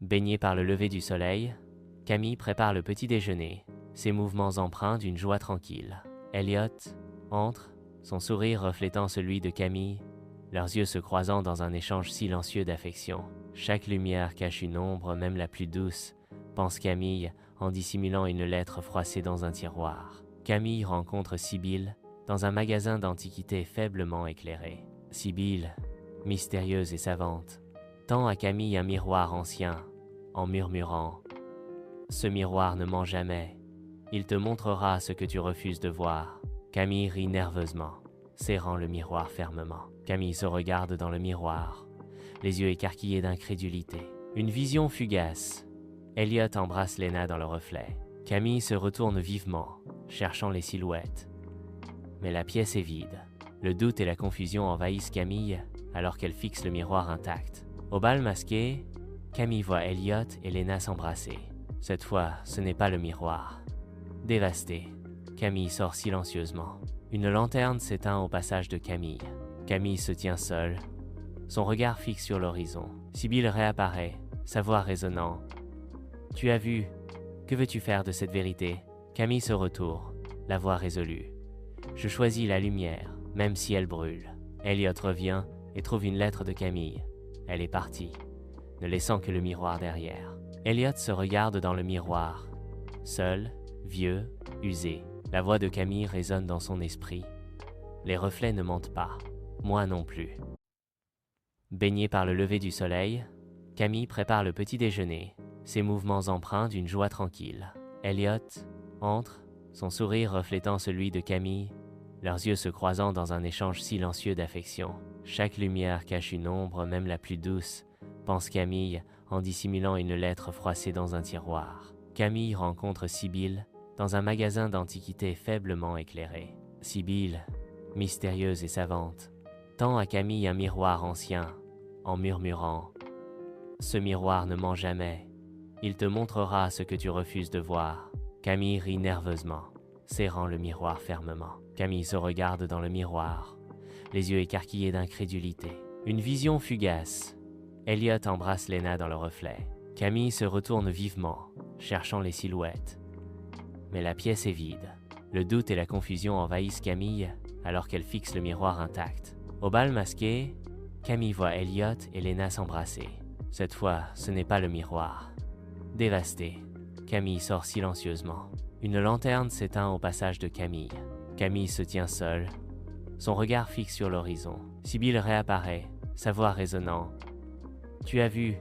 Baignée par le lever du soleil, Camille prépare le petit déjeuner, ses mouvements empreints d'une joie tranquille. Elliot entre, son sourire reflétant celui de Camille, leurs yeux se croisant dans un échange silencieux d'affection. Chaque lumière cache une ombre, même la plus douce, pense Camille en dissimulant une lettre froissée dans un tiroir. Camille rencontre Sibylle dans un magasin d'antiquités faiblement éclairé. Sibylle, mystérieuse et savante, tend à Camille un miroir ancien, en murmurant « Ce miroir ne ment jamais, il te montrera ce que tu refuses de voir. » Camille rit nerveusement, serrant le miroir fermement. Camille se regarde dans le miroir, les yeux écarquillés d'incrédulité. Une vision fugace. Elliot embrasse Lena dans le reflet. Camille se retourne vivement, cherchant les silhouettes. Mais la pièce est vide. Le doute et la confusion envahissent Camille alors qu'elle fixe le miroir intact. Au bal masqué, Camille voit Elliot et Lena s'embrasser. Cette fois, ce n'est pas le miroir. Dévastée, Camille sort silencieusement. Une lanterne s'éteint au passage de Camille. Camille se tient seule, son regard fixe sur l'horizon. Sibylle réapparaît, sa voix résonnant. « Tu as vu, que veux-tu faire de cette vérité ?» Camille se retourne, la voix résolue. « Je choisis la lumière, même si elle brûle. » Elliot revient et trouve une lettre de Camille. Elle est partie, ne laissant que le miroir derrière. Elliot se regarde dans le miroir, seul, vieux, usé. La voix de Camille résonne dans son esprit. Les reflets ne mentent pas, moi non plus. Baignée par le lever du soleil, Camille prépare le petit déjeuner, ses mouvements empreints d'une joie tranquille. Elliot entre, son sourire reflétant celui de Camille, leurs yeux se croisant dans un échange silencieux d'affection. Chaque lumière cache une ombre, même la plus douce, pense Camille en dissimulant une lettre froissée dans un tiroir. Camille rencontre Sibylle dans un magasin d'antiquités faiblement éclairé. Sibylle, mystérieuse et savante, tend à Camille un miroir ancien, en murmurant « Ce miroir ne ment jamais, il te montrera ce que tu refuses de voir. » Camille rit nerveusement, serrant le miroir fermement. Camille se regarde dans le miroir, les yeux écarquillés d'incrédulité. Une vision fugace. Elliot embrasse Lena dans le reflet. Camille se retourne vivement, cherchant les silhouettes. Mais la pièce est vide. Le doute et la confusion envahissent Camille alors qu'elle fixe le miroir intact. Au bal masqué, Camille voit Elliot et Lena s'embrasser. Cette fois, ce n'est pas le miroir. Dévastée, Camille sort silencieusement. Une lanterne s'éteint au passage de Camille. Camille se tient seule, son regard fixe sur l'horizon. Sibylle réapparaît, sa voix résonnant. « Tu as vu,